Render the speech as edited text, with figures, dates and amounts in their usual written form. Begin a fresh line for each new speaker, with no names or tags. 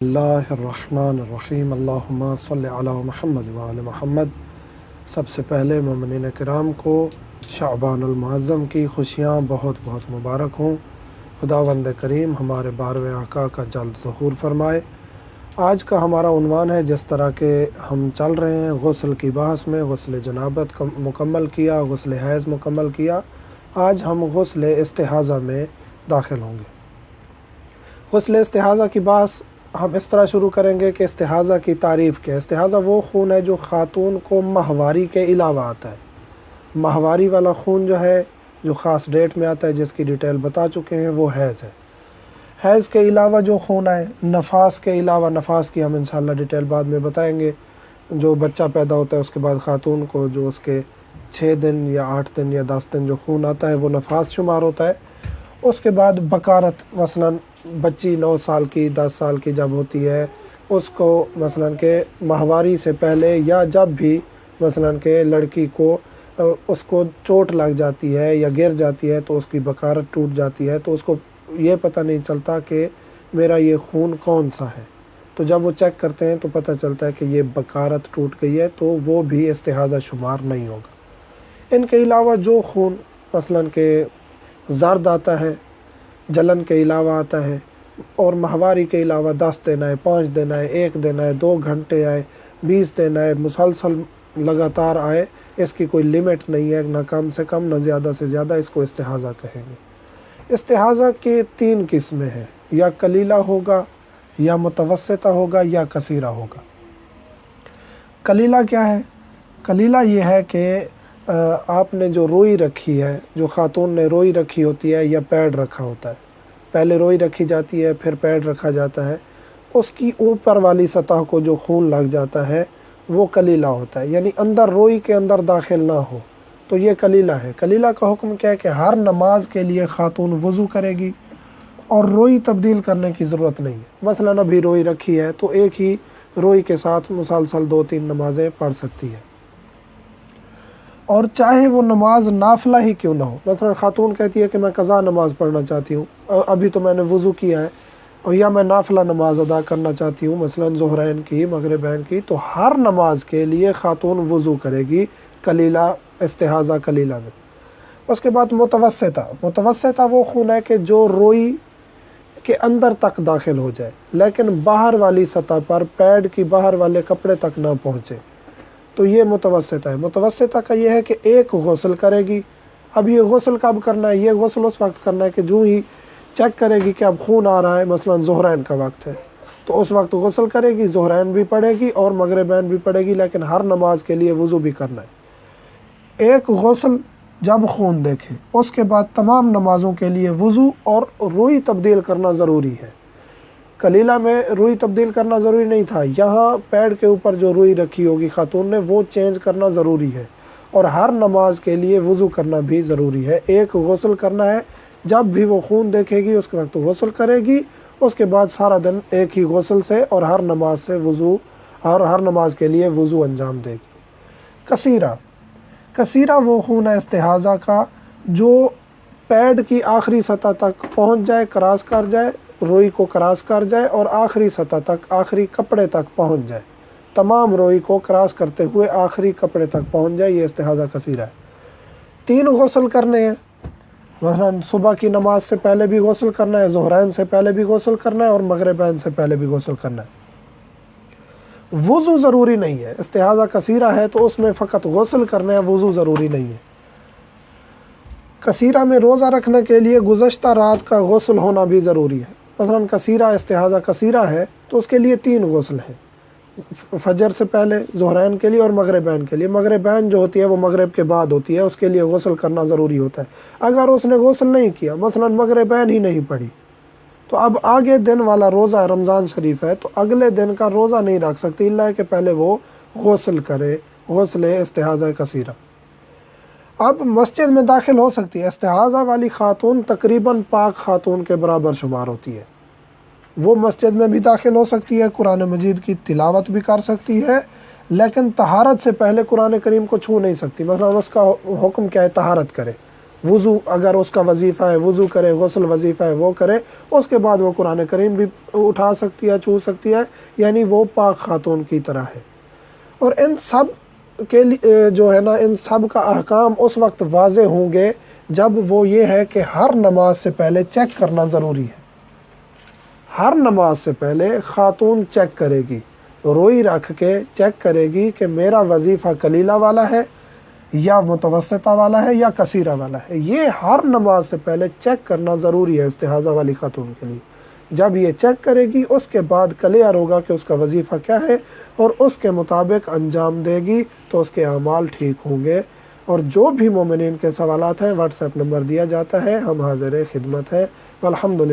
اللہ الرحمن الرحیم اللہم صلی علی محمد وآل محمد۔ سب سے پہلے مومنین کرام کو شعبان المعظم کی خوشیاں بہت بہت مبارک ہوں۔ خداوند کریم ہمارے 12ویں آقا کا جلد ظہور فرمائے۔ آج کا ہمارا عنوان ہے، جس طرح کہ ہم چل رہے ہیں غسل کی بحث میں، غسل جنابت مکمل کیا، غسل حیض مکمل کیا، آج ہم غسل استحاضہ میں داخل ہوں گے۔ غسل استحاضہ کی بحث ہم اس طرح شروع کریں گے کہ استحاضہ کی تعریف کیا ہے۔ استحاضہ وہ خون ہے جو خاتون کو ماہواری کے علاوہ آتا ہے۔ ماہواری والا خون جو ہے، جو خاص ڈیٹ میں آتا ہے، جس کی ڈیٹیل بتا چکے ہیں، وہ حیض ہے۔ حیض کے علاوہ جو خون آئے، نفاس کے علاوہ، نفاس کی ہم انشاءاللہ ڈیٹیل بعد میں بتائیں گے۔ جو بچہ پیدا ہوتا ہے اس کے بعد خاتون کو جو اس کے 6 دن یا 8 دن یا 10 دن جو خون آتا ہے وہ نفاس شمار ہوتا ہے۔ اس کے بعد بکارت، مثلاً بچی 9 سال کی 10 سال کی جب ہوتی ہے، اس کو مثلاً کہ ماہواری سے پہلے یا جب بھی مثلاً کہ لڑکی کو اس کو چوٹ لگ جاتی ہے یا گر جاتی ہے تو اس کی بکارت ٹوٹ جاتی ہے، تو اس کو یہ پتہ نہیں چلتا کہ میرا یہ خون کون سا ہے۔ تو جب وہ چیک کرتے ہیں تو پتہ چلتا ہے کہ یہ بکارت ٹوٹ گئی ہے، تو وہ بھی استحاضہ شمار نہیں ہوگا۔ ان کے علاوہ جو خون مثلاً کہ زرد آتا ہے، جلن کے علاوہ آتا ہے، اور ماہواری کے علاوہ 10 دن آئے، 5 دن آئے، 1 دن آئے، 2 گھنٹے آئے، 20 دن آئے، مسلسل لگاتار آئے، اس کی کوئی لیمٹ نہیں ہے، نہ کم سے کم نہ زیادہ سے زیادہ، اس کو استحاضہ کہیں گے۔ استحاضہ کے 3 قسمیں ہیں، یا قلیلہ ہوگا، یا متوسطہ ہوگا، یا کثیرہ ہوگا۔ قلیلہ کیا ہے؟ قلیلہ یہ ہے کہ آپ نے جو روئی رکھی ہے، جو خاتون نے روئی رکھی ہوتی ہے یا پیڈ رکھا ہوتا ہے، پہلے روئی رکھی جاتی ہے پھر پیڈ رکھا جاتا ہے، اس کی اوپر والی سطح کو جو خون لگ جاتا ہے وہ قلیلہ ہوتا ہے، یعنی اندر روئی کے اندر داخل نہ ہو، تو یہ قلیلہ ہے۔ قلیلہ کا حکم کیا ہے کہ ہر نماز کے لیے خاتون وضو کرے گی اور روئی تبدیل کرنے کی ضرورت نہیں ہے۔ مثلاً ابھی روئی رکھی ہے تو ایک ہی روئی کے ساتھ مسلسل 2-3 نمازیں پڑھ سکتی ہے، اور چاہے وہ نماز نافلہ ہی کیوں نہ ہو۔ مثلا خاتون کہتی ہے کہ میں قضا نماز پڑھنا چاہتی ہوں، اور ابھی تو میں نے وضو کیا ہے، اور یا میں نافلہ نماز ادا کرنا چاہتی ہوں، مثلا ظہرین کی، مغربین کی، تو ہر نماز کے لیے خاتون وضو کرے گی قلیلہ، استحاضہ قلیلہ میں۔ اس کے بعد متوسطہ۔ متوسطہ وہ خون ہے کہ جو روئی کے اندر تک داخل ہو جائے، لیکن باہر والی سطح پر، پیڈ کی باہر والے کپڑے تک نہ پہنچے، تو یہ متوسطہ ہے۔ متوسطہ کا یہ ہے کہ ایک غسل کرے گی۔ اب یہ غسل کب کرنا ہے؟ یہ غسل اس وقت کرنا ہے کہ جو ہی چیک کرے گی کہ اب خون آ رہا ہے، مثلا ظہرین کا وقت ہے، تو اس وقت غسل کرے گی، ظہرین بھی پڑھے گی اور مغربین بھی پڑھے گی، لیکن ہر نماز کے لیے وضو بھی کرنا ہے۔ ایک غسل جب خون دیکھے، اس کے بعد تمام نمازوں کے لیے وضو اور روئی تبدیل کرنا ضروری ہے۔ قلیلہ میں روئی تبدیل کرنا ضروری نہیں تھا، یہاں پیڈ کے اوپر جو روئی رکھی ہوگی خاتون نے وہ چینج کرنا ضروری ہے، اور ہر نماز کے لیے وضو کرنا بھی ضروری ہے۔ ایک غسل کرنا ہے، جب بھی وہ خون دیکھے گی اس کے وقت غسل کرے گی، اس کے بعد سارا دن ایک ہی غسل سے اور ہر نماز سے وضو، اور ہر نماز کے لیے وضو انجام دے گی۔ کثیرہ۔ کثیرہ وہ خون ہے استحاضہ کا جو پیڈ کی آخری سطح تک پہنچ جائے، کراس کر جائے، روئی کو کراس کر جائے اور آخری سطح تک، آخری کپڑے تک پہنچ جائے، تمام روئی کو کراس کرتے ہوئے آخری کپڑے تک پہنچ جائے، یہ استحاضہ کثیرہ ہے۔ 3 غسل کرنے ہیں، مثلا صبح کی نماز سے پہلے بھی غسل کرنا ہے، ظہرین سے پہلے بھی غسل کرنا ہے، اور مغربین سے پہلے بھی غسل کرنا ہے۔ وضو ضروری نہیں ہے، استحاضہ کثیرہ ہے تو اس میں فقط غسل کرنا ہے، وضو ضروری نہیں ہے۔ کثیرہ میں روزہ رکھنے کے لیے گزشتہ رات کا غسل ہونا بھی ضروری ہے۔ مثلا کثیرہ، استحاضہ کثیرہ ہے تو اس کے لیے 3 غسل ہیں، فجر سے پہلے، ظہرین کے لیے اور مغربین کے لیے۔ مغربین جو ہوتی ہے وہ مغرب کے بعد ہوتی ہے، اس کے لیے غسل کرنا ضروری ہوتا ہے۔ اگر اس نے غسل نہیں کیا، مثلا مغربین ہی نہیں پڑھی، تو اب آگے دن والا روزہ رمضان شریف ہے تو اگلے دن کا روزہ نہیں رکھ سکتی، اللہ کہ پہلے وہ غسل کرے، غسل استحاضہ کثیرہ۔ اب مسجد میں داخل ہو سکتی ہے۔ استحاضہ والی خاتون تقریباً پاک خاتون کے برابر شمار ہوتی ہے، وہ مسجد میں بھی داخل ہو سکتی ہے، قرآن مجید کی تلاوت بھی کر سکتی ہے، لیکن طہارت سے پہلے قرآن کریم کو چھو نہیں سکتی۔ مثلا اس کا حکم کیا ہے؟ طہارت کرے، وضو اگر اس کا وظیفہ ہے وضو کرے، غسل وظیفہ ہے وہ کرے، اس کے بعد وہ قرآن کریم بھی اٹھا سکتی ہے، چھو سکتی ہے، یعنی وہ پاک خاتون کی طرح ہے۔ اور ان سب کے لیے جو ہے نا، ان سب کا احکام اس وقت واضح ہوں گے جب وہ یہ ہے کہ ہر نماز سے پہلے چیک کرنا ضروری ہے۔ ہر نماز سے پہلے خاتون چیک کرے گی، روئی رکھ کے چیک کرے گی کہ میرا وظیفہ قلیلہ والا ہے یا متوسطہ والا ہے یا کثیرہ والا ہے۔ یہ ہر نماز سے پہلے چیک کرنا ضروری ہے استحاضہ والی خاتون کے لیے۔ جب یہ چیک کرے گی اس کے بعد کلیئر ہوگا کہ اس کا وظیفہ کیا ہے اور اس کے مطابق انجام دے گی تو اس کے اعمال ٹھیک ہوں گے۔ اور جو بھی مومنین کے سوالات ہیں واٹس ایپ نمبر دیا جاتا ہے، ہم حاضر خدمت ہیں۔ والحمدللہ۔